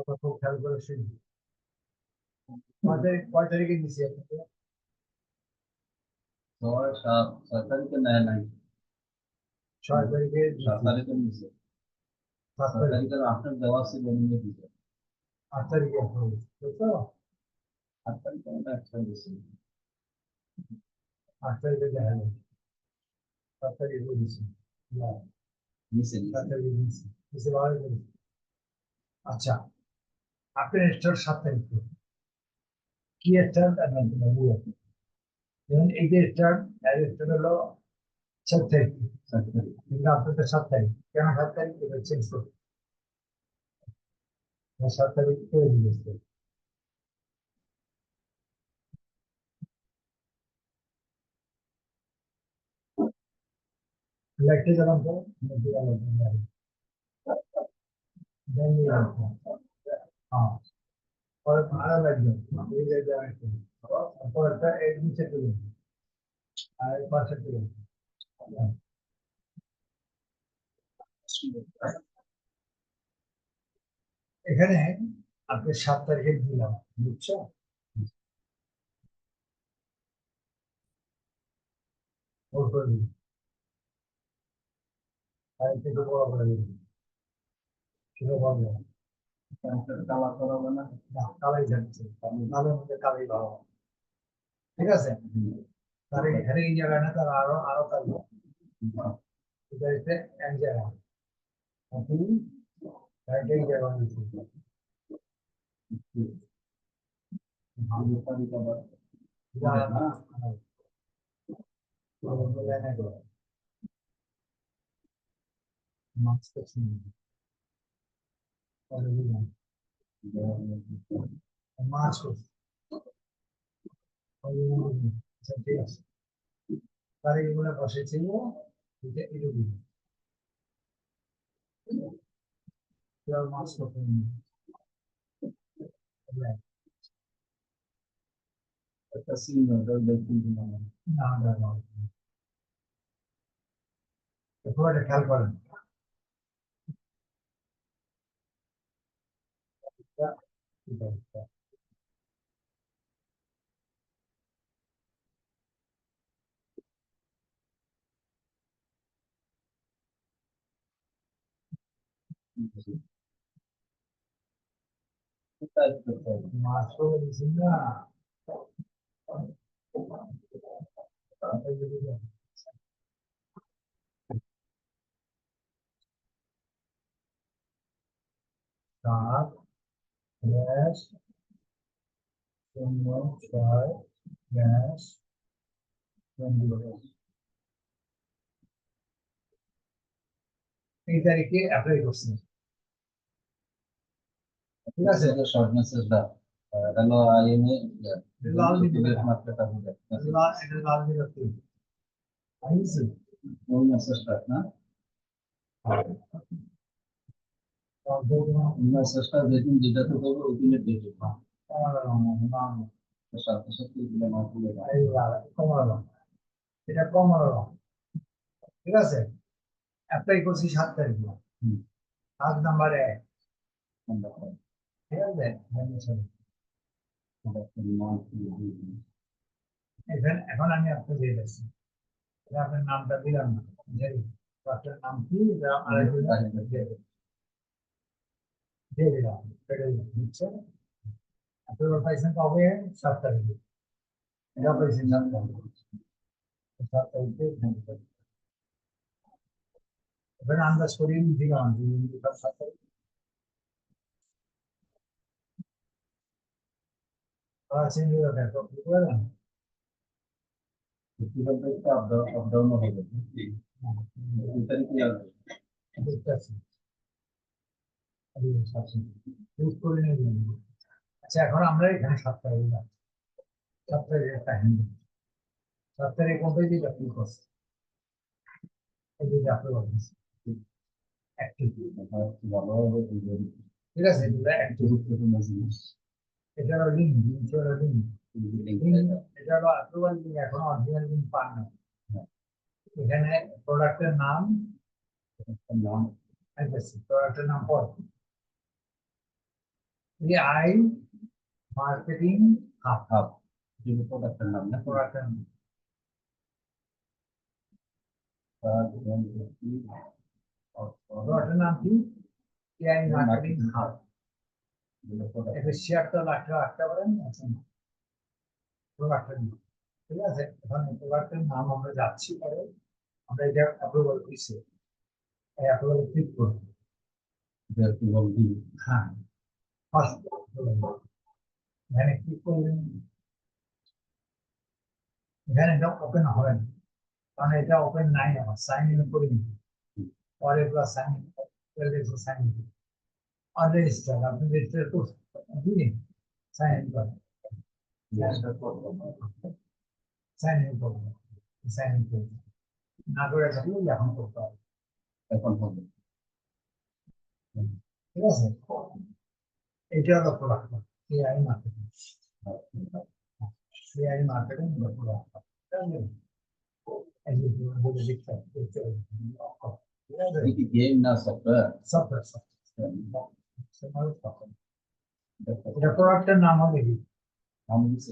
খুব খেয়াল করে শুনি। কয় তারিখে দিচ্ছি আপনাকে? 6 7 তারিখে নেয় নাই। 6 তারিখে 7 তারিখে নিচ্ছে। 7 7 তারিখ, তারিখের আপনার দেওয়া ছিল নিয়ে দিতে। 8 তারিখে আপনার তো 8 তারিখে আমরা একটা দিচ্ছি। 8 তারিখে দেখা যাবে। 7 তারিখে দিচ্ছি না, নিচে 7 তারিখে দিচ্ছি দিচ্ছি ভালো করে। আচ্ছা, আপনার স্টার 7 তারিখ কি স্টার যেমন এই যে স্টার স্টার হলো 7 তারিখ, কিন্তু আপনাদের 7 তারিখ কেন 7 তারিখ এটা চেঞ্জ করতে 7 তারিখ করে দিয়েছে। লাইটে যখন তো হ্যাঁ, পরে ভাড়া লাগবে এই জায়গায় পরেরটা এই নিচে তুলে আর এই পাশে তুলে। এখানে আপনি 7 তারিখে দিলাম, বুঝছো? ওর করে দিন, আর থেকে বড় করে দিন, সেটা বলবো কালার করা হবে না। না, কালাই যাচ্ছে, লালের মধ্যে কালাই ভালো, ঠিক আছে? তার এখানে এই জায়গায় না, তার আরো আরো কাজ এটা হচ্ছে এক জায়গা, আপনি এই জায়গা নিচ্ছি ভালো তারিখ আবার না। মাছ করছি মাছ করছি, ঠিক আছে। তার এগুলো বসেছিল এটুকু মাছ করতে একটা সিনিয়র দেখুন না না, খুব একটা খেয়াল করেন। মাছ করে দিচ্ছি না, সাত গ্যাস 0 6 গ্যাস 20 এই তারিখে অ্যাপ্লাই করছি, ঠিক আছে? শর্ট মেসেজটা হ্যালো আইএমএ লাল দিবে মাত্রাটা হবে এটা লাল দিবে আইসি ওই মেসেজটা না। মেসেজটা যেদিন যেটাতে করবো ওই দিনের ডেট সাথে সাথে এগুলো না ভুলে কমলা, এটা কমলা, ঠিক আছে? অ্যাপ্লাই করছি 7 তারিখে, 7 নাম্বার 1, ঠিক আছে? এখন আমি আপনাকে দিয়ে দিচ্ছি, আপনার নামটা দিলাম না, আপনার নাম কি দিয়ে দিলাম, বুঝছেন? আপনারা পাইছেন কবে? 7 তারিখে, এটা পাইছেন 7 তারিখে, 7 তারিখে এখানে আন্দাজ করিয়ে দিলাম 7 তারিখ চেঞ্জ হয়ে যাবে, তো বুঝতে পারলেন? আপ ডাউন হবে ওই তারিখে আসবে। দেখতে পাচ্ছি ইউজ করে নিয়ে। আচ্ছা, এখন আমরা এখানে 7 তারিখ, 7 তারিখের কাহিনী, 7 তারিখ কোন পেজে আপনি করছেন? এই যে আপনি বলছেন অ্যাক্টিভ, ভালো হবে ঠিক আছে? এটা হলো লিঙ্ক, এটা হলো লিঙ্ক, এটা হলো অ্যাপ্রুভাল লিঙ্ক, এখন অরিজিনাল লিঙ্ক পান না। এখানে প্রোডাক্টের নাম, নাম প্রোডাক্টের নাম পর AI মার্কেটিং হাব হাব যেটা প্রোডাক্টের নাম না প্রোডাক্টের নাম কি? AI marketing hub. এটা শেয়ারটা রাখতে পারেন প্রোডাক্টের নাম। ঠিক আছে, এখন প্রোডাক্টের নাম আমরা যাচ্ছি পরে আমরা এটা অ্যাপ্রুভাল দিচ্ছি, অ্যাপ্রুভাল ক্লিক করব। হ্যাঁ, ফার্স্ট এখানে ক্লিক করবেন, এখানে এটা ওপেন হবে না, কারণ এটা ওপেন নাই, আমার সাইন ইন করিনি। পরে plus sign in, sign in আর রেজিস্টার, আপনি রেজিস্টার দিন, সাইন ইন করেন, সাইন ইন করবেন, সাইন ইন করবেন না করে থাকলে এখন করতে হবে। এখন হবে ঠিক আছে, এটা হলো product AI marketing, AI marketing হলো প্রোডাক্ট। কি গেম না সফটওয়্যার এটা প্রোডাক্টের নাম হবে কি? আমি দিছি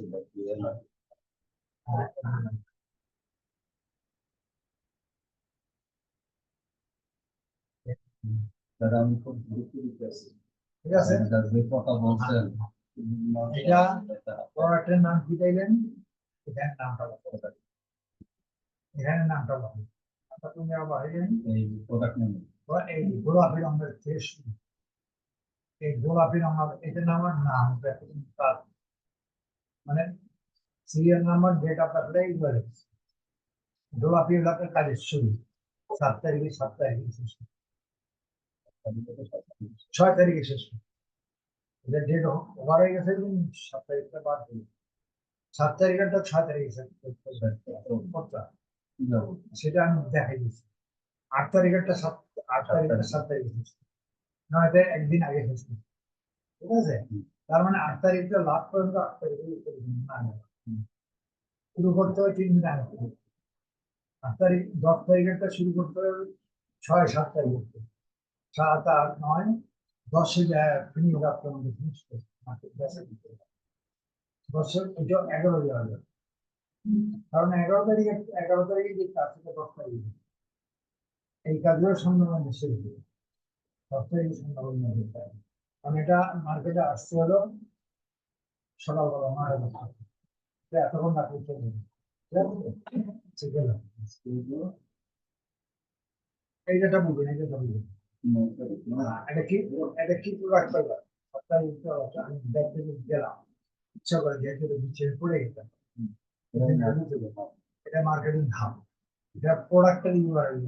দাদা আমি খুব গুরুত্ব দিতেছি ঠিক আছে, যে কথা বলছেন এটা প্রোডাক্টের নাম কি চাইলেন? এখানে নামটা বলতে, এখানে নামটা বলুন, তুমি আবার এই প্রোডাক্ট নেম এই গোলাপি রঙের শেষ, এই গোলাপি রঙের এটার নামের নাম তার মানে serial number, date of birth, এইগুলো গোলাপি হলো আপনার কাজের শুরু, 7 তারিখে, 7 তারিখে শেষ, 6 তারিখে শেষ। এটা ডেট ওভার হয়ে গেছে, 7 তারিখটা বাদ দিন, 7 তারিখেরটা 6 তারিখে শেষ করতে হবে। সেটা আমি দেখাই দিচ্ছি। 8 তারিখেরটা 8 তারিখের 7 তারিখে শেষ, নয়টা একদিন আগে শেষ করতে, ঠিক আছে। তার মানে 8 তারিখটা লাস্ট পর্যন্ত 8 তারিখে শুরু করতে হবে 3 দিন আগে থেকে। 8 তারিখ, 10 তারিখেরটা শুরু করতে হবে 6, 7 তারিখে, 7, 8, 9, 10-এ ফিনিশ রাখতে হবে, ফিনিশ করতে হবে। 10-এর এটা 11 দেওয়া যাবে, কারণ 11 তারিখে যে কাজ সেটা 10 তারিখে, এই কাজগুলো সুন্দরবন শেষ হবে 10 তারিখে, সুন্দরবন করতে হবে। কারণ এটা মার্কেটে আসতে হলো সকালবেলা 9 এতক্ষণ না করতে হবে, ঠিক আছে। এইটা বুঝুন, এইটা বুঝুন, এটা কি প্রোডাক্ট পাইবা সপ্তাহে আমি দেখতে গেলাম, ইচ্ছা করে যেহেতু বিচ্ছেদ পড়ে গেতাম, এটা মার্কেটিং হাব, এটা প্রোডাক্টের ইউআরএল,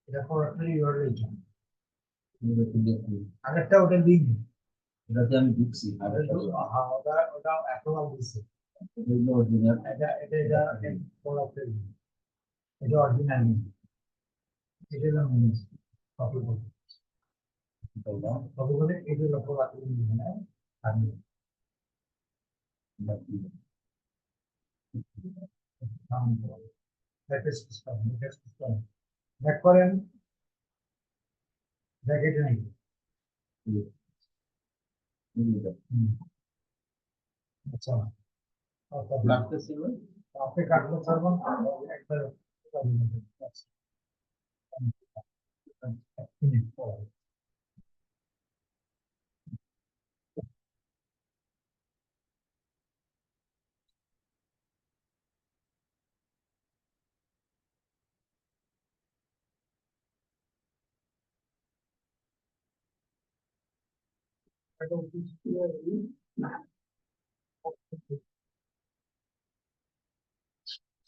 এটা প্রোডাক্টের ইউআরএল, আগেরটা ওটা লিঙ্ক, এটাতে আমি ঢুকছি ওটা ওটা অ্যাপ্রুভাল দিচ্ছে, এটা এটা এটা প্রোডাক্টের, এটা অরিজিনাল লিঙ্ক, এটা হলো মিনিস কপি করতে, কপি করে এটা হলো প্রোডাক্টের লিঙ্ক, আমি ব্যাক করেন, ব্যাকেট নেই, আচ্ছা লাগতেছিল আপনি কাটতে পারবেন একবার, এক মিনিট পর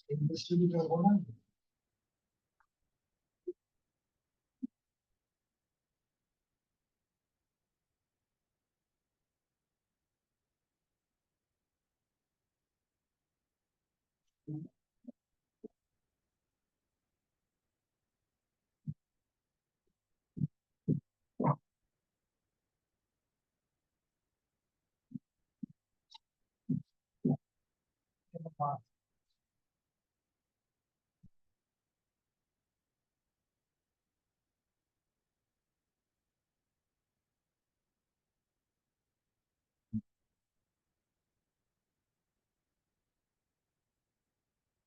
ইন্ডাস্ট্রি করবো না।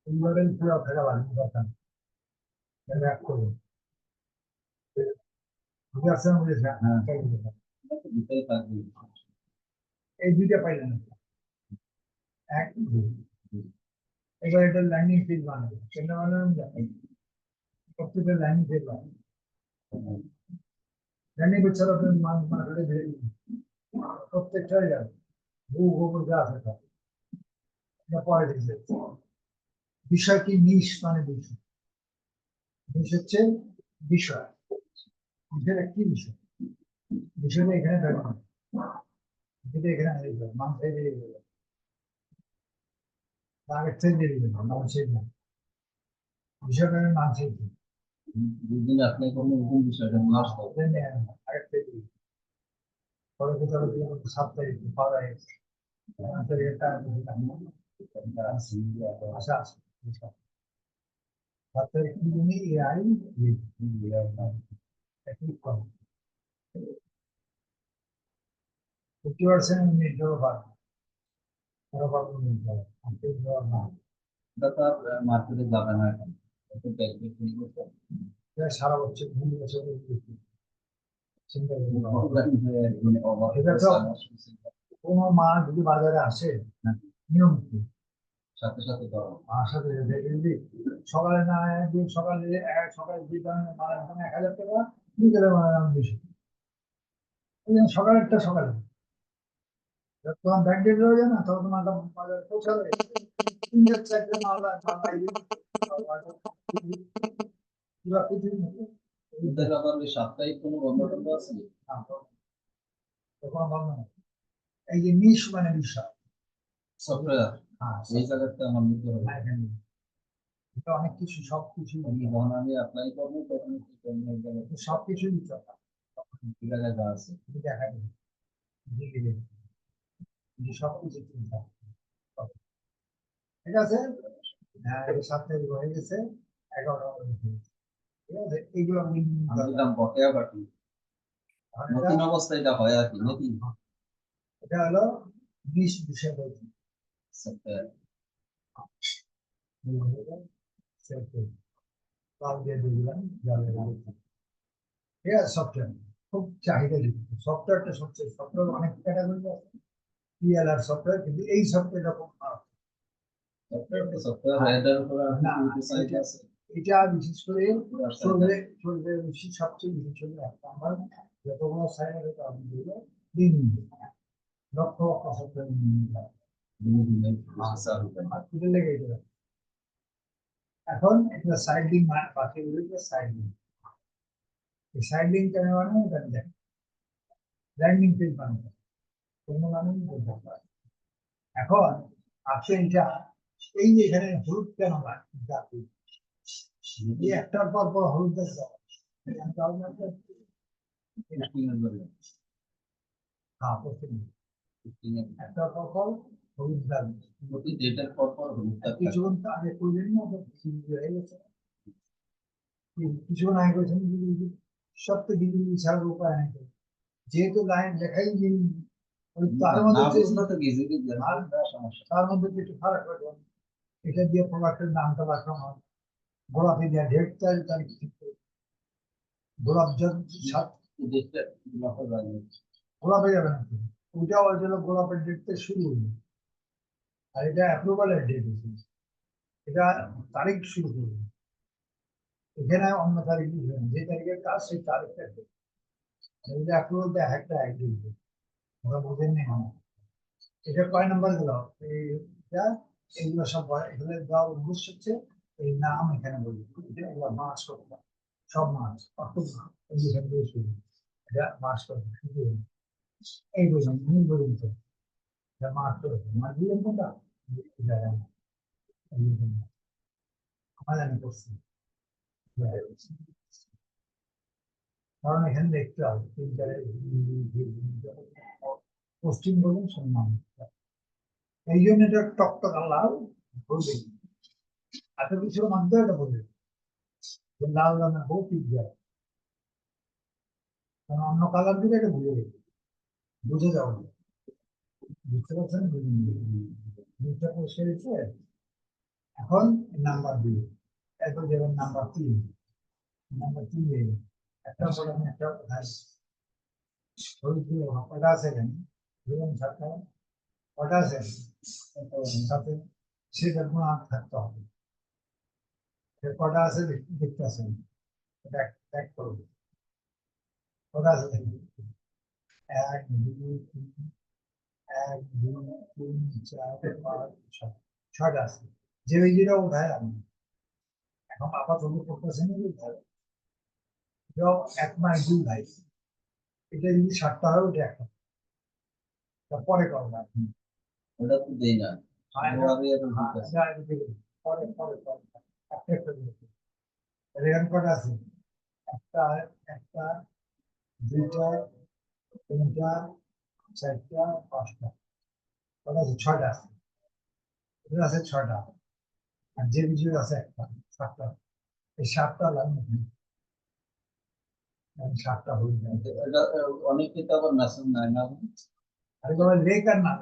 ইনভার্টার পুরো ফেরা লাগবে দরকার এক করবো বুঝে আসছে না বুঝেছে হ্যাঁ। তাই বুঝেছে। এটা তো ভিতরে থাকবে। এই দুইটা পাইলেন না এক দুই। এবার এটা ল্যান্ডিং ফিল্ড বানাবে কেন বানাবেন জানেন? প্রত্যেকটা ল্যান্ডিং ফিল্ড বানাবে ল্যান্ডিং ফিল্ড ছাড়া আপনি মার্কেটে ধরে প্রত্যেকটাই যাবে বহু গোবর যা আছে সব। এটা পরে দিয়েছে বিষয় কি নিশ মানে বিষয় নিশ হচ্ছে বিষয় বিষয়টা কি বিষয় বিষয়টা এখানে থাকবে না। যেটা এখানে হারিয়ে যাবে মানুষের বেরিয়ে যাবে আগের থেকে বেরিয়ে যাবে মানুষের না বিষয়টা মানুষের কি দুদিন আপনি কোনো নতুন বিষয়টা নিয়ে আসতে হবে। আগের থেকে পরে কোথাও সাপ্তাহিক পাওয়া গেছে এটা আছে, আশা আছে সাপ্তাহিক কি জানি এআই একই কম 50% নির্ভর পাবে আরো পাবো নির্ভর না এটা তো আর মার্কেটে যাবে না এখন। এটা ব্যাংকে কিনে করতে হবে। এটা সারা বছর 2 বছর চিন্তা করতে হবে। অফলাইন হয়ে মানে অবাক এটা হয়ে তো যাওয়া শুনছি। কোনো মাল যদি বাজারে আসে হ্যাঁ, নিয়ম কি সাথে সাথে ধরো। আমার সাথে দেখে যদি সকালে না সকালে সকালে দুই দামে মালের দাম 1,000 টাকা বিকেলে মালের দাম 200 এই জন্য সকালেরটা সকালে তোমার ব্যাংকে রয়ে যায় না তখন তোমার দাম বাজারে পৌঁছাবে 3 4 মাল পুরো পৃথিবীর মধ্যে ওদের আবার ওই সাপ্তাহিক কোনো বন্ধ টন্ধ আছে? তখন বন্ধ না এই যে নিশ মানে বিষয় সফটওয়্যার হ্যাঁ এই জায়গাতে আমার নিতে হবে। এখানে এটা অনেক কিছু সবকিছু যখন আমি অ্যাপ্লাই করবো তখন কি করবো হয়ে গেলে সবকিছু দিতে হবে কি জায়গায় যা আছে। দেখা যাবে দেখে দেবে যে সবকিছু চিন্তা ঠিক আছে হ্যাঁ এই সপ্তাহে হয়ে গেছে 11টা ঠিক আছে এইগুলো আমি দিলাম বকেয়া বাকি নতুন অবস্থায় এটা হয় আর কি নাকি এটা হলো 20 বিষয় বলছি সফটওয়্যার। কাল দিয়ে দিলাম জলের আলোতে। ঠিক আছে সফটওয়্যার খুব চাহিদা যুক্ত সফটওয়্যারটা সবচেয়ে সফটওয়্যার অনেক ক্যাটাগরি আছে পিএলআর সফটওয়্যার কিন্তু এই সফটওয়্যারটা খুব খারাপ সফটওয়্যার তো সফটওয়্যার এটার উপর আর না কি সাইট আছে। এটা বিশেষ করে চলবে চলবে বেশি সবচেয়ে বেশি চলবে একটা আমার যতগুলো সাইড আছে তার মধ্যে দিন লক্ষ লক্ষ সফটওয়্যার এটা লেগে এটা এখন এটা সাইড লিঙ্ক বাকিগুলো সাইড লিঙ্ক এই সাইড লিঙ্ক কেন বানানো এটা দেখ ল্যান্ডিং পেজ বানানো কোনো মানুষ বলতে পারে এখন আপনি এটা এই যে এখানে হলুদ কেন জাতি এই একটার পর পর হলুদ দেখতে হ্যাঁ প্রথমে একটার পর পর হলুদ দাগ প্রতি ডেটের পর পর হলুদ দাগ থাকে। কিছুক্ষণ আগে করলেন না হয়ে গেছে কিছুক্ষণ আগে করেছেন সব তো বিজুলি ছাড়ার উপায় নেই যেহেতু লাইন লেখাই নেই তার না মধ্যে বুঝলে তো গেজে দিবে সমস্যা। তার মধ্যে একটু ফারাক রাখলাম এটা দিয়ে প্রোডাক্টের নামটা রাখলাম গোলাপি দিয়ে ডেট তারিখ ঠিক করে গোলাপ সাত ডেটটা লক্ষ্য রাখবে। গোলাপে যাবে না ওইটা হয়েছিল গোলাপের ডেটটা শুরু হলো আর এটা অ্যাপ্রুভালের ডেট হয়েছে এটা তারিখ শুরু করবে এখানে অন্য তারিখ যে তারিখের কাজ সেই তারিখটা এটা অ্যাপ্রুভাল দেয় একটা একদিন ওরা বোঝেন নি এটা কয় নাম্বার গেল এইটা এইগুলো সব এখানে দেওয়ার উদ্দেশ্য হচ্ছে এই নাম এখানে বলবো এগুলো মাস করতে সব মাস এখান থেকে শুরু এটা মাস করতে শুরু এই বললাম নীল পর্যন্ত এটা মাস করতে মাস দিলেন কোনটা আমার জানি করছি কারণ এখানে দেখতে হবে পশ্চিম বলুন সম্মান এই জন্য এটা টকটকা লাল বলবে এত কিছু মানতে এটা বলবে লাল রঙের বউ ঠিক যায় কারণ অন্য কালার দিলে এটা বুঝে যাও বুঝতে পারছেন বুঝতে পরিষ্কার হয়েছে এখন নাম্বার 2, এরপর যেমন নাম্বার 3, নাম্বার 3 একটা বলে আমি একটা কটা আছে এখানে, ধরুন সাতটা, কটা আছে সাথে, সেটা গুণ 8 থাকতে হবে। কটা আছে দেখতে আসেন, এক করবো, কটা আছে দেখুন, 1 2 3, 1 2 3 4 5 6, 6টা আছে। যে ওই যেটা উঠায় আমি এখন আপাতত করতেছেন, এক মাস 2 ভাই, এটা যদি 7টা হয় ওটা একটা, পরে করবো ওটা তো দেই না, আমি এখন পরে পরে পরে একটা একটা দিতে। এখানে কটা আছে, একটা, একটা, দুইটা, তিনটা, চারটা, 5টা, কটা আছে, 6টা আছে, এটা আছে 6টা, আর যে বিজয় আছে একটা, 7টা, এই 7টা লাইন 7টা হয়ে যায়। এটা অনেকে তো আবার মেসেজ নেয় না। আরে বাবা লেখ আর না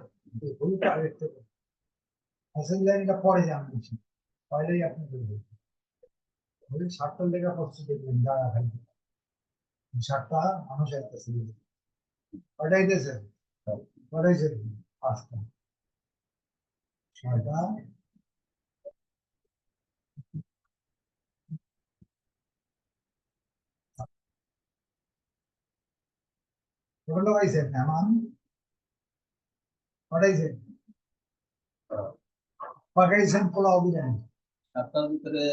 ভুলটা আরেকটা মেসেজ লাইনটা পরে জানবেন, পরেই আপনি বলবেন। ওই 7টার লেখা পড়ছে দেখবেন দাঁড়া খাই, 7টা মানুষ আইতেছে, কয়টাই দিয়েছে, কয়টাই 5টা, 6টা, কয়টা পাইছেন মেহমান, কয়টাইছেন, পাকাইছেন পোলাও বিরিয়ানি। 7টার ভিতরে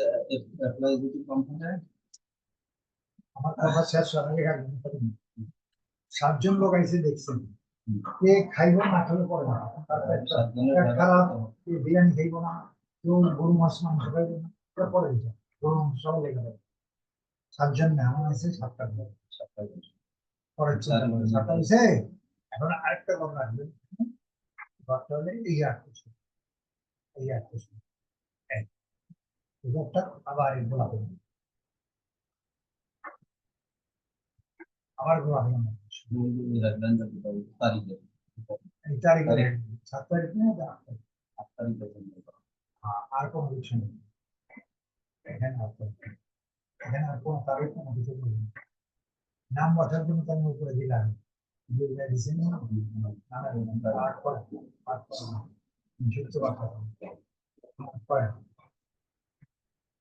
অ্যাপ্লাই যদি কমপ্লিট হয়, আমার কথা শেষ হওয়ার আগে একদম করেন। 7জন লোক আইসে দেখছেন, কে খাইব না খেলে পরে না, পেট খারাপ, কে বিরিয়ানি খাইব না, কেউ গরু মাছ মাংস খাইব না, এটা পরে যায়, গরু মাংস সব লেগে যাবে। 7জন মেহমান আছে, 7টা পরে চিন্তা 7টা হয়েছে। এখন আরেকটা কথা রাখবেন, কথা হলে এই 8 কিছু, এই 8 কিছু, আবার এগুলো করবেন, আবার রাখবেন তারিখে, এই তারিখে 7 তারিখ নিয়ে 8 তারিখে। আর কোনো কিছু নেই এখানে, এখানে আর কোনো তারিখ কোনো কিছু নেই। নাম বসার জন্য তো আমি উপরে দিলাম,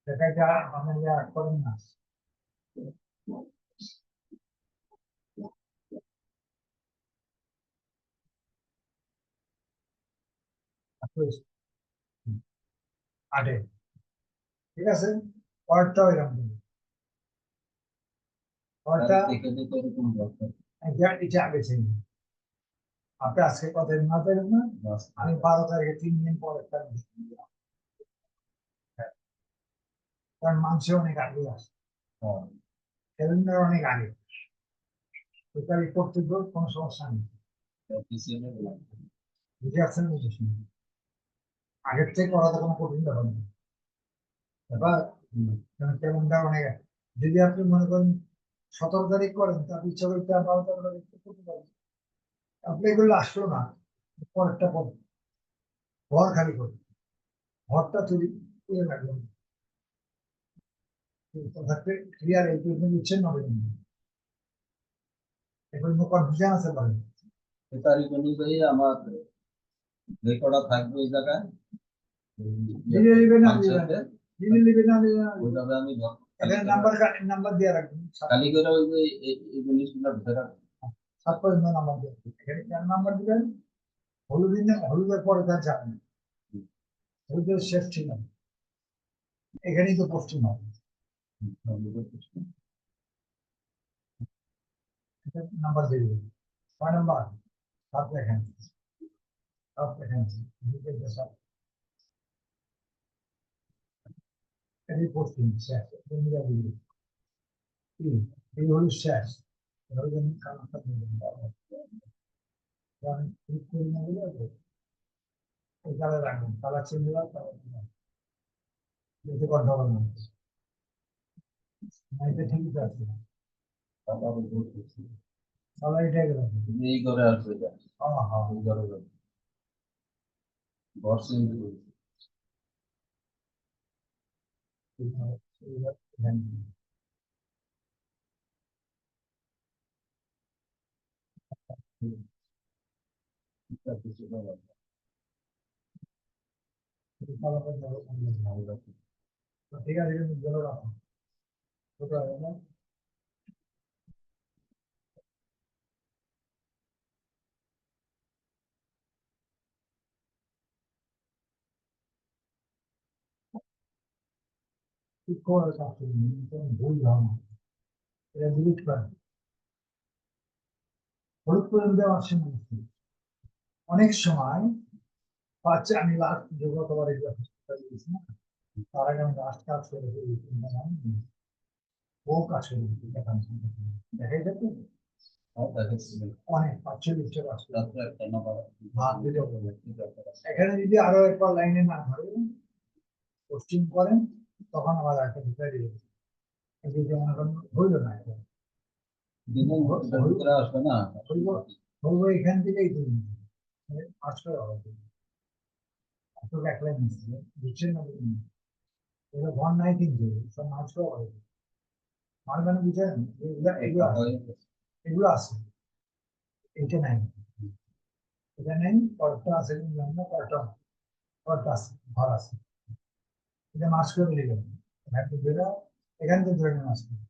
সেটা আমাদের আট করেন না, আটে, ঠিক আছে, পরেরটাও এরকম পরেরটা, এটা আগে ছিল, আপনি আজকে কথা না পেলেন না, আমি 12 তারিখে 3 দিন পর একটা কারণ মাংসে অনেক আগে আসে, ক্যালেন্ডার অনেক আগে, ওইটাই করতে কোনো সমস্যা নেই, বুঝে আসছেন বুঝেছেন, আগের থেকে করাতে কোনো কঠিন ব্যাপার নেই। এবার ক্যালেন্ডার অনেক, যদি আপনি মনে করেন 17 তারিখ করেন, তার ইচ্ছা করতে 12 তারিখ করতে পারেন, আপনি এগুলো আসলো না, পরেরটা করবেন, ঘর খালি করবেন, ঘরটা তৈরি করে রাখবেন, থাকবে ক্লিয়ার, এই পর্যন্ত ইচ্ছেন হবে না, এখন কনফিউশন আছে বলেন, তারিখ অনুযায়ী আমার যে কটা থাকবে ওই জায়গায় দিনে নেবেন না দিনে নেবেন না, ওইভাবে আমি এখানে নাম্বার দিয়ে রাখবেন, খালি করে ওই যে এই জিনিসগুলো ভিতরে রাখবো। 7 পর্যন্ত নাম্বার দিয়ে এখানে কেন নাম্বার দিবেন, হলুদের পরে তার যাবেন, হলুদের শেষ ছিল, এখানেই তো পোস্টিং হবে, নাম্বার দিয়ে দেবেন, 6 নাম্বার, 7 লেখেন, 7 লেখেন, এই পোস্টিং শেষ, এই হল শেষ, কালারটা দিবেন, ক্লিক করে নেবে, এই কালার রাখবেন, কালার চেঞ্জ হওয়ার কালার দিতে কথা বলবেন না, এটা ঠিকই আছে, কালার এটাই গেল, এই করে আসবে হ্যাঁ হ্যাঁ, এই করে ঘর চেঞ্জ ঠিক আছে কিন্তু বলে রাখো ছোট হবে না ঠিক করে কাজ করুন ভুল ধারণা এটা ডিলিট করেন হলুদ করে দেওয়ার সময় অনেক সময় বাচ্চা আমি লাস্ট যোগ্যতবার দিয়েছি না তার আগে আমি লাস্ট কাজ করে ও কাজ করে দেখাই যাবে অনেক 45 কাজ এখানে যদি আরো একবার লাইনে না ধরে পোস্টিং করেন তখন আবার একটা ভিতরে দিয়ে যদি মনে করেন হইল না হইব এখান থেকেই তুলি আসলে হবে আপনাকে এক লাইন বুঝছেন না এগুলো ভন নাই কিন্তু সব মাছও হবে আমার মানে বুঝেন এগুলো আছে এটা নাই এটা নেই কয়েকটা আছে কিন্তু কয়েকটা কয়েকটা আছে ঘর আছে এটা মাছ করে দিলেন এখান থেকে ধরে এখান থেকে ধরে নিয়ে মাছ করে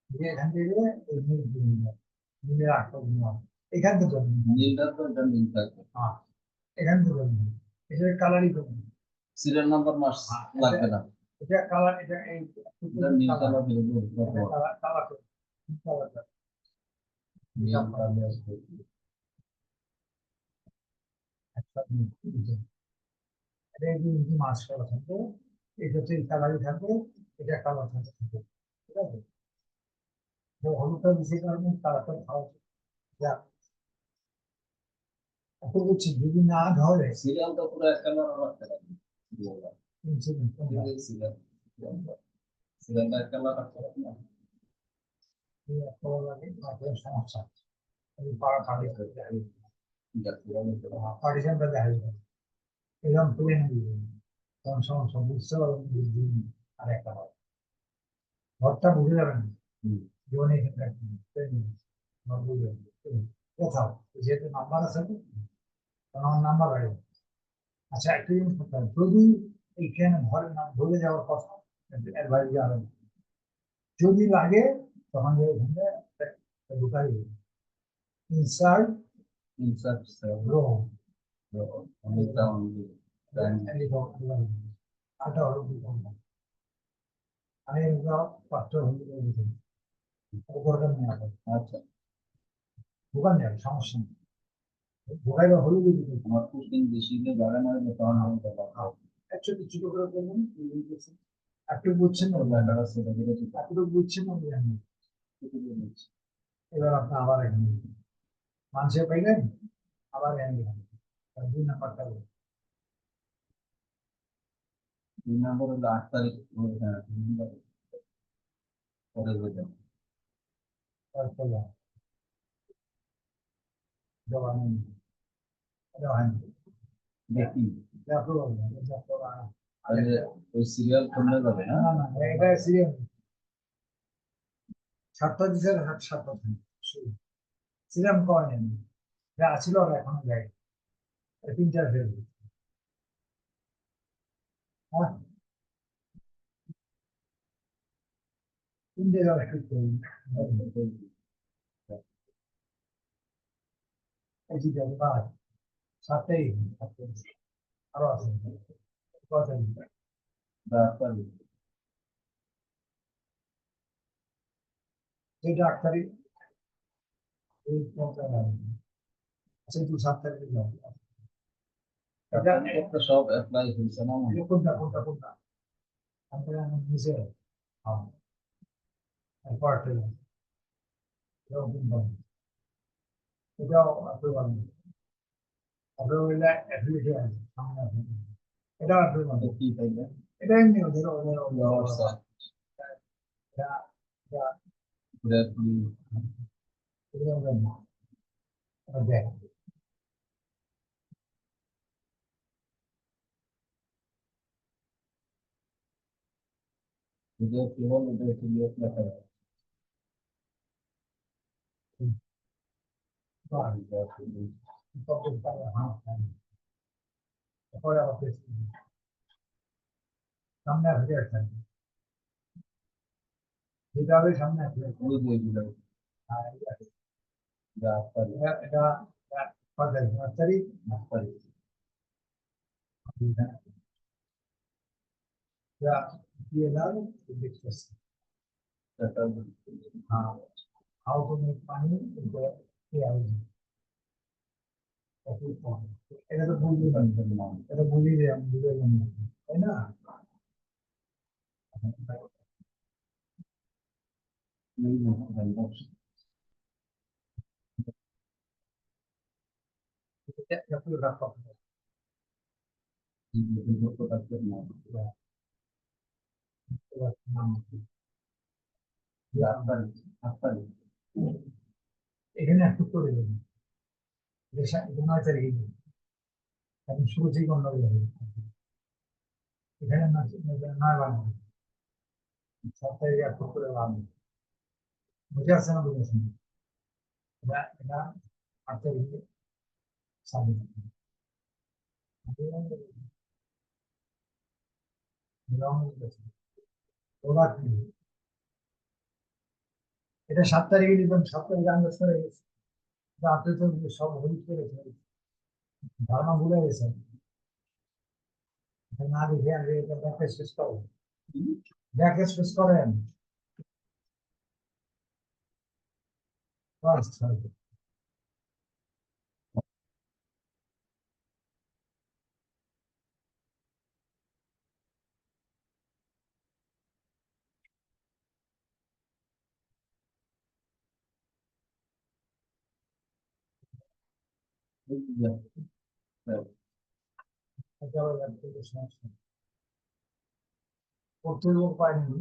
দিয়ে এখান থেকে এই মিলের আটটা দিন এখান থেকে ধরে হ্যাঁ এখান থেকে ধরে নিন এটা কালারই করে সিরিয়াল নাম্বার মাস লাগবে না এটা কালার এটা এই নীল কালার কালার কালার এটা কিন্তু মাছ করা থাকবে এটা হচ্ছে কালারই থাকবে এটা কালার থাকবে ঠিক আছে তো হলুদটা বেশি কারণে কালারটা খাওয়া যাক এত বলছি যদি না ধরে সিরিয়াল তো পুরো এক কালার রাখতে হবে সিরিয়ালটা এক কালার রাখতে হবে না সমস্যা পার্টিশনটা দেখা যাবে এরকম তুলে নিয়ে তখন সমস্যা বুঝতে পারবেন আর একটা হয় ঘরটা বুঝে যাবেন জীবনে কোথাও যেহেতু নাম্বার আছে আমার নাম্বার বাড়বে আচ্ছা একটা জিনিস করতে হবে যদি এইখানে ঘরের নাম ভুলে যাওয়ার কথা অ্যাডভাইস হবে যদি লাগে তখন ঢুকাই ইনসার্ট রো আটা হলো আমি পাঁচটা হলুদ উপরটা নিয়ে আসবো আচ্ছা দোকান যাবে সমস্যা নেই ঢোকাই বা হলুদ আমার কুকিং বেশি বাড়ে না তখন আমি একচুয়ালি ছোট করে করবেন একটু বুঝছেন না এতটুকু বুঝছেন না এবার আপনি আবার এখানে মানুষের পাইলেন আবার এখানে 2 নাম্বারটা 8 তারিখ পরে দেখি ওই সিরিয়াল খুললে যাবে না এটা সিরিয়াল 7টা দিছে 7টা সিরিয়াল করেন যা ছিল আর এখনো যায় 3টা ফেল হ্যাঁ 3টে যাওয়া ঠিক করি এই যে যাবে 7টাই আরো আছে কথা এই ডাক্তারি এই সেই 7 তারিখে যাবে এটা সব অ্যাপ্লাই হয়েছে না কোনটা আমরা নিজে পার্ট এটাও অ্যাপ্রুভাল অ্যাপ্রুভাল অ্যাফিলিয়েট আছে সামনে আছে এটা অ্যাপ্রুভাল কি পাইলে এটা এমনি ওদের এটা দেখ এটা কি হল, এটা একটু দিয়ে লেখা যায়। বাহ, কত ভালো, হ্যাঁ, হ্যাঁ। তারপরে আবার পেস্ট করুন। সামনে আসবে একটা, যেটা হবে সামনে আসবে। ওই যে এগুলো, আর এটা যা আপনার এটা এটা এটা কত তারিখ? 5 তারিখ। আপনার এটা দিয়ে দাও, দেখতেছি। এটা হ্যাঁ, হাউ টু মেক মানি, এটা তো বুঝলি না, এটা বুঝি যে আমি বুঝে গেলাম না, তাই না? এটা পুরো রাখ করতে হবে। এবার নাম কি? আপনার এখানে একটু করে দেবেন, এটা 9 তারিখে দেবেন। এখন শুরু থেকে অন্য যাবে, এখানে 9 বানাবে, 7 তারিখে একটু করে বানাবে। বুঝে আসছে না? বুঝে আসছে না? এটা এটা 8 তারিখে সাবমিট করবে। ওরা কি, এটা 7 তারিখে দিবেন, 7 তারিখে আন্দাজ করে গেছে। আপনি তো সব হলুদ করেছেন, ধারণা ভুলে গেছেন। এটা না দেখে আগে এটা ব্যাকে শেষ করেন, ব্যাকে শেষ করেন। বাস, এটা আবার ব্যাকে সমস্যা করতে পারেনি,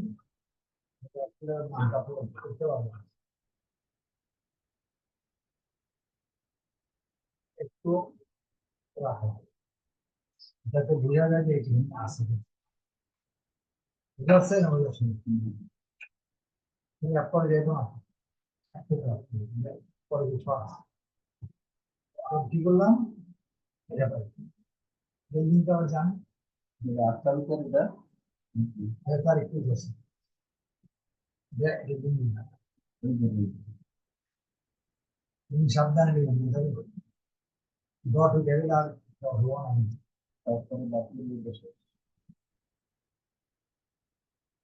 নামটা পুরো করতে পারবো না। একটু রাখো, যাতে বোঝা যায় যে এটি আছে, বুঝা যাচ্ছে না? বুঝা যাচ্ছে না? তুমি পরে যাইতো না, পরে কিছু আছে। তো কি করলাম, এটা পাই, এই দিনটা আবার জান, আপনার উপর এটা তার একটু গেছে, যে এই দিন তুমি সাবধানে দেবেন, ডট উঠে গেলে আর হওয়া না, তারপরে বাকি নির্দেশ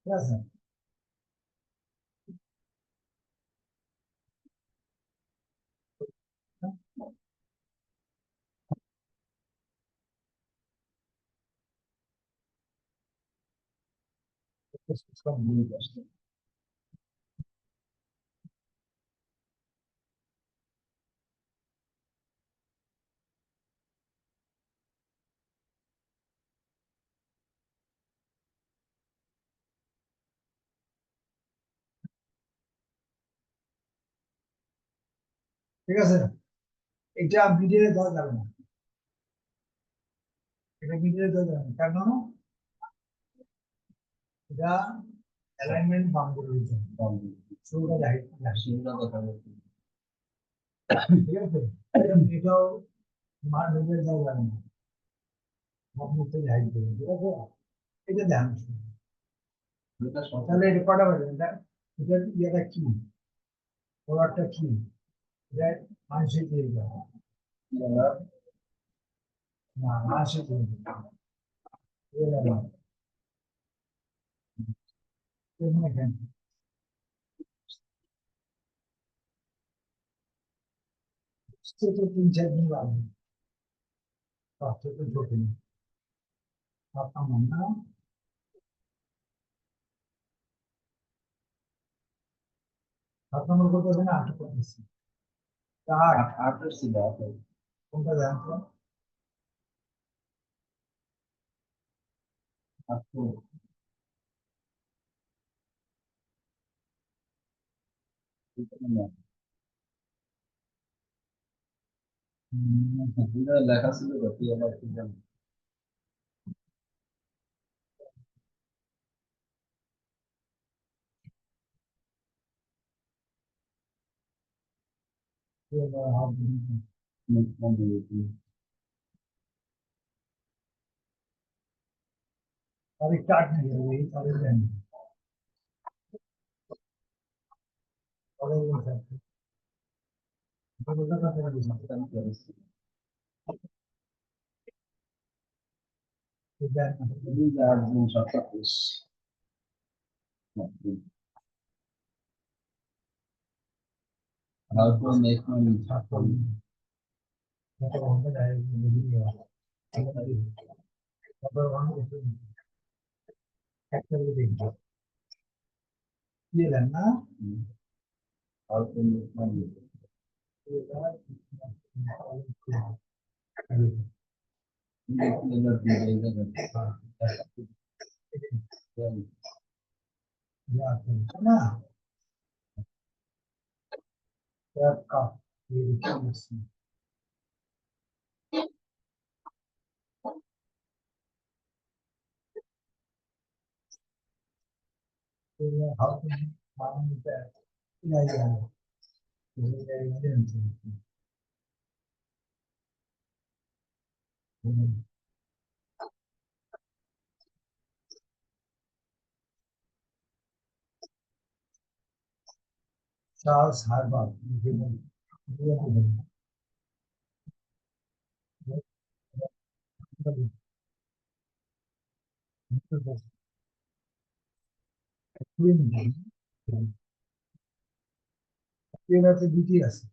ঠিক আছে? সব ভুলে যাচ্ছে। ঠিক আছে, এটা মিডিলে দেওয়া যাবে না, এটা মিডিলে দেওয়া যাবে না, কেন? এটা অ্যালাইনমেন্ট বাম করে দিতে হবে, শুরুটা যাই, সেগুলো দেখা যাচ্ছে। ঠিক আছে? এটাও মার মিডিলে দেওয়া যাবে না, বাম মুখে যাই দেবে, ঠিক আছে? এটা ধ্যান, এটা তাহলে এটা কটা বাজে, এটা এটা ইয়েটা কি, প্রোডাক্টটা কি, এটা মানুষের দিয়ে দেওয়া, না মানুষের দিয়ে দেওয়া, এটা না, এখানে কেন? তো 3-4 দিন লাগবে, তার থেকে জটিল, আপনার মনে না? 7 নম্বর করতেছে না, 8 করতেছে, আট, আঠাশ ছিল আঠাশ। কোনটা জানেন তো? আঠাশ লেখা ছিল কি আবার কি জানি। You know how to अभी स्टार्ट नहीं है वही अभी नहीं अभी नहीं सकते तो बोलता था तेरा बिजनेस तो How to make money? तो हम लोग आए नहीं है नंबर 1 एक्चुअली देखो ये लेना How to make money? ये Make money ना का ये how to find that yeah Charles Harbaugh এটাতে দুটি আছে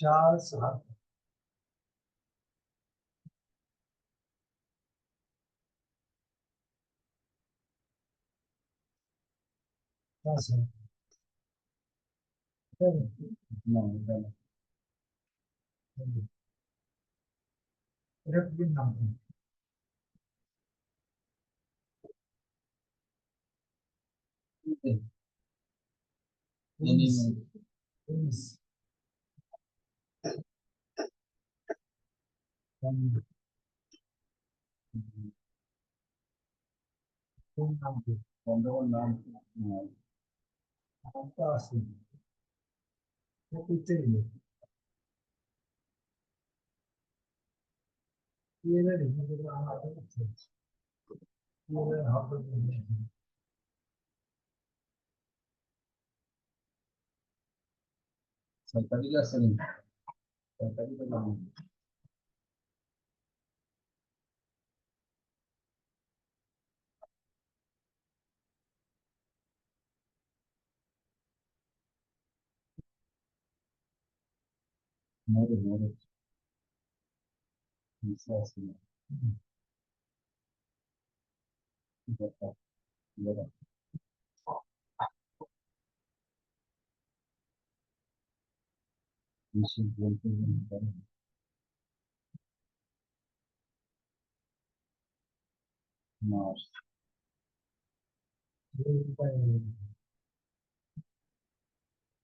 চার্লস হার্বার্ট আছে এটা কি নাম প্রিন্স কোন নাম কি নামটা আছে এটা এর রিভিউ আমার কাছে এর হবে सरकारी का सर सरकारी का नाम मोरे मोरे विश्वास नहीं बता बता विश्व बोलते हैं मार्स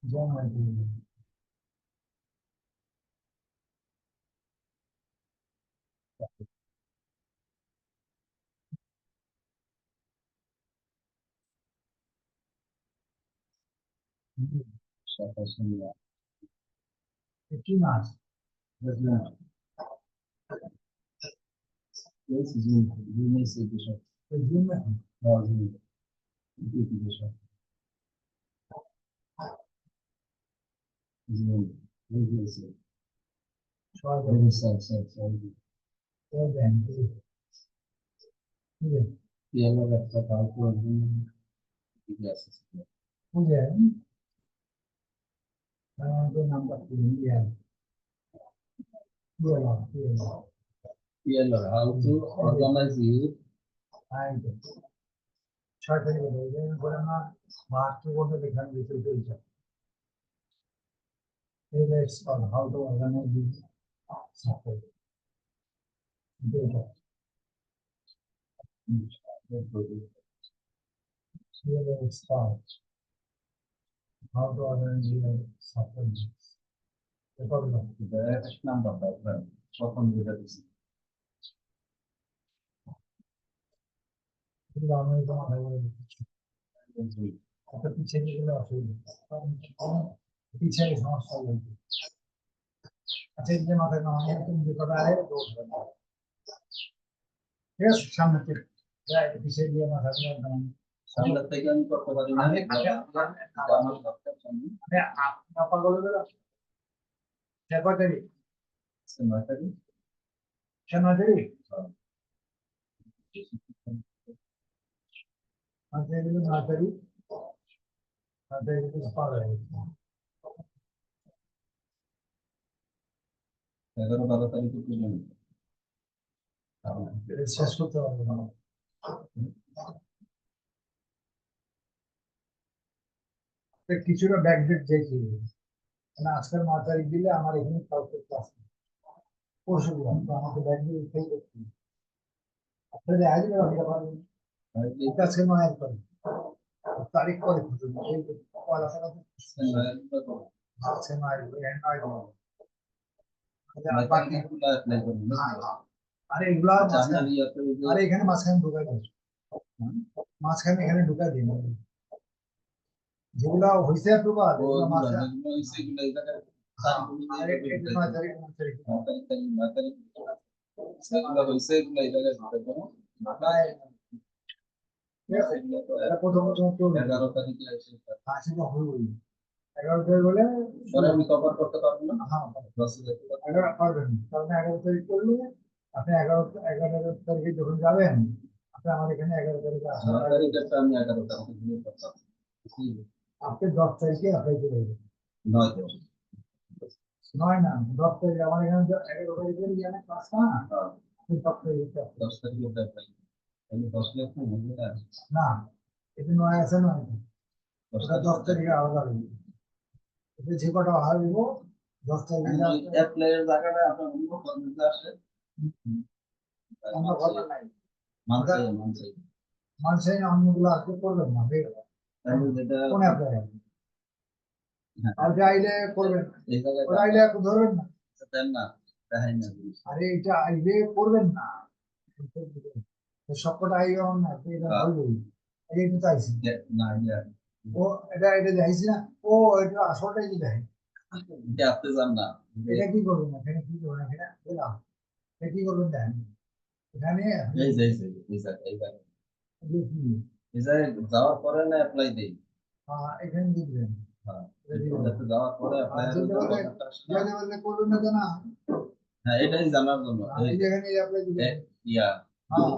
জমা দিয়ে शाखा सुनिया কি মাস प्रेसिडेंट यस जून जून से दिशा জুন না हाँ जून की दिशा जून जून से সরকার सर ব্যাংক ये लोग अच्छा काम को यस বুঝেন আমাদের নাম্বার দিয়ে ये लोग how to organize youth সরকারি বলে না মাস্টার বোর্ডে দেখান দিতে চলছে it's called how to organize this support data here it's called how to organize your support the next number that one often we have is কিন্তু আমি তো মাথায় বলে দিচ্ছি একটা পিছিয়ে গেলে অসুবিধা পিছিয়ে সমস্যা বলতে আচ্ছা এই যে মাথায় নামানো তুমি যে কথা আয় দৌড় হবে না। ঠিক আছে সামনে থেকে পিছিয়ে গিয়ে মাথা নামানো সামনে থেকে আমি করতে পারি না আমি আমার দরকার সামনে আপা বলে দিলাম সে কয়টারি নয়টারি সে নয়টারি মাথায় গেলে নয়টারি মাথায় গেলে পাওয়া যায় 11-12 তারিখে তুলে শেষ করতে পারবো না কিছুটা ব্যাকডেট দেখি মানে আজকের 9 তারিখ দিলে আমার এখানে কালকে ক্লাস পরশু দিলাম তো আমাকে ব্যাকডেট উঠেই দেখছি আপনাদের আজ দিতে পারবেন আজকে 9 তারিখ তারিখ করে খুঁজুন এই পয়লা তারিখ আজকে 9 বাকি আরে এগুলা আরে এখানে মাঝখানে ঢুকাই দিন মাঝখানে এখানে ঢুকাই দিন যেগুলা হয়েছে ঢুকা যেগুলা মাঝখানে আরে এটা 9 তারিখ 9 তারিখ ঠিক আছে এটা প্রথম প্রথম চলবে 11 তারিখে এসে আসি তো হইবই 11 তারিখ বলে পরে আমি কভার করতে পারবো না হ্যাঁ বাসে যেতে পারবো 11 পারবেন কারণ 11 তারিখ করলে আপনি 11 তারিখে যখন যাবেন আপনি আমার এখানে 11 তারিখে আসার 9 আগে তারিখে আমি 11 তারিখে দিয়ে করতে পারবো আপনি 10 তারিখে অ্যাপ্লাই করে দেবেন 9 তারিখ 9 না 10 তারিখে আমার এখানে তো 11 তারিখে গিয়ে ক্লাস না আপনি 10 তারিখে apply 10 তারিখে অ্যাপ্লাই আমি 10 লাখ না মনে হয় না এটা 9 আছে না 10 ওটা 10 তারিখে আলাদা হইবে এটা যে কটা হারবো 10 তারিখে অ্যাপ্লাই এর জায়গাটা আপনার অন্য কর্মীতে আসে অন্য কথা নাই মানছে মানুষের অন্যগুলো আজকে করবেন না যেটা কোন অ্যাপ্লাই ওটা আইলে করবেন এই জায়গায় ওটা আইলে এখন ধরবেন না দেন না দেখাই না আরে এটা আইলে করবেন না সবকটা আইবে এমন না তো এটা বলবই এই কিন্তু আইসি না ইয়া ও এটা এটা যাইছি না ও এটা আসলটাই কি দেয় আপনি যান না এটা কি করবেন না এখানে কি করবেন এখানে বললাম এটা কি করবেন দেখেন এখানে এই যে এই জায়গায় এই জায়গায় যাওয়ার পরে না অ্যাপ্লাই দেই এখানে দিবেন হ্যাঁ যাওয়ার পরে অ্যাপ্লাই করবেন না জানা হ্যাঁ এটাই জানার জন্য এই যেখানে অ্যাপ্লাই দিবেন ইয়া হ্যাঁ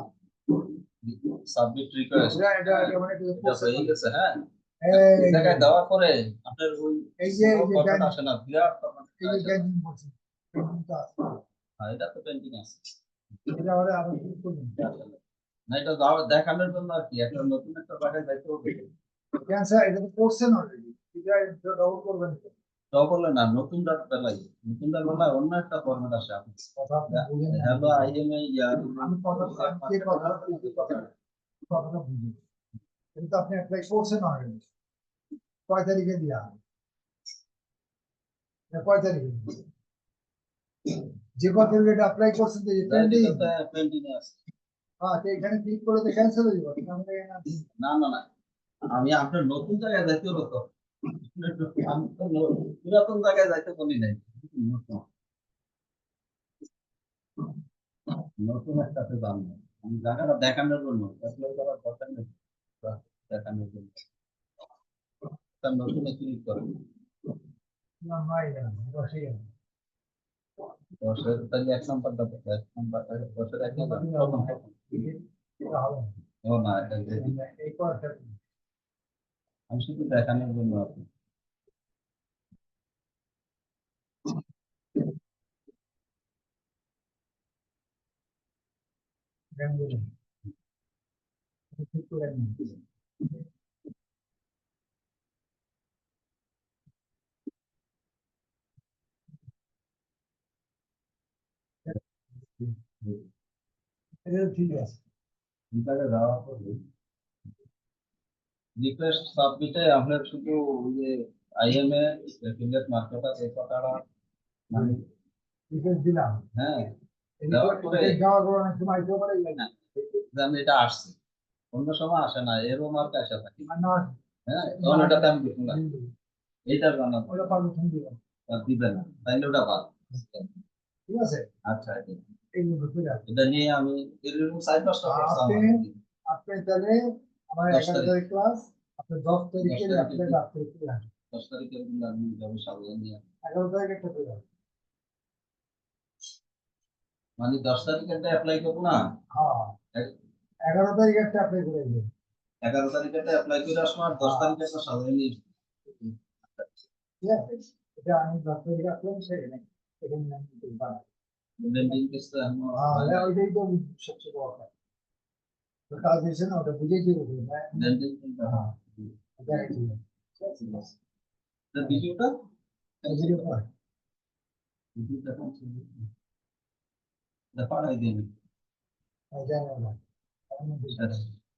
সাবমিট রিকোয়েস্ট এটা মানে এটা হয়ে গেছে হ্যাঁ এই এই জায়গায় দেওয়ার পরে আপনার ওই এই যে ফরম্যাট আসে না বিরাট এই যে গ্যাজিং বলছি হ্যাঁ এটা তো পেন্টিং আছে এটা আবার আবার কি করবেন না এটা দেখানোর জন্য আর কি একটা নতুন একটা জায়গায় যাইতে হবে ক্যান্সার এটা তো করছেন অলরেডি এটা ডাউট করবেন ডবল না নতুন ডাটা পেলাই নতুন ডাটা পেলাই অন্য একটা ফরম্যাট আসে আপনি কথা আপনি বুঝেন না। হ্যালো আইএমএ ইয়া আমি কথাটা বুঝি কিন্তু আপনি অ্যাপ্লাই করছেন অলরেডি কয় তারিখে দিয়া কয় তারিখে যে কত তারিখে অ্যাপ্লাই করছেন যে পেন্ডিং পেন্টিং আছে হ্যাঁ তো এখানে ক্লিক করে তো ক্যান্সেল হয়ে যাবে না না না আমি আপনার নতুন জায়গায় যাইতে হলো তো আমি তো পুরাতন জায়গায় যাইতে বলি নাই নতুন একটা দাম নেই আমি জায়গাটা দেখানোর জন্য অ্যাপ্লাই করার দরকার নেই দেখানোর জন্য তার নতুন ক্লিক করেন না নাই না বসে গেল 10 তাহলে 1 নম্বরটা এক নম্বর 10 এক নম্বর এটা হবে ও না এটা এই কথা আমি শুধু দেখানোর জন্য আপনি বেঙ্গলি ঠিক করে নিন এটা ঠিক আছে বিভাগে যাওয়ার পরে রিকোয়েস্ট সাবমিটে আপনার শুধু ওই যে আইএমএ এফিলিয়েট মার্কেটার এই কথাটা মানে রিকোয়েস্ট দিলাম হ্যাঁ যাওয়ার পরে অনেক সময় দিতে পারে না জানি এটা আসছে অন্য সময় আসে না, এরও মার্ক আসে থাকে। মানে হ্যাঁ, তখন ওটাতে আমি দেখুন না, এইটার বানান ওটা পারবো তুমি দিবে দিবে না, তাইলে ওটা বাদ। ঠিক আছে আচ্ছা, এইগুলো ঢুকে যাবে এটা নিয়ে আমি এরকম 4-5টা কোর্স আপনি আমার। আপনি তাহলে আমার 10 11 তারিখ, তারিখ ক্লাস আপনি 10 তারিখে 10 তারিখে আপনি রাত্রে চলে আসবেন 10 তারিখের দিন আমি যাবো সাবধান নিয়ে। 11 তারিখে একটা চলে আসবেন মানে 10 তারিখেরটা অ্যাপ্লাই করবো না, হ্যাঁ 11 তারিখে একটা অ্যাপ্লাই করে দিবেন 11 তারিখেরটা অ্যাপ্লাই করে আসবো, আর 10 তারিখেরটা সাবধান নিয়ে আসবো। ঠিক আছে এটা আমি 10 তারিখে আসলাম সেখানে এখানে আমি বানাই ব্লেন্ডিং টেস্টটা এখন হ্যাঁ ওইটাই তো সবচেয়ে বড় কাজ তো কাজ হয়েছে না ওটা বুঝেই দিয়ে দেবেন ব্লেন্ডিং টেস্টটা, হ্যাঁ হুম, দেখাই দিবেন ঠিক আছে। তো ভিডিওটা ভিডিও কল ভিডিওটা পাঠাই দিন। জানাবেন আমি আচ্ছা।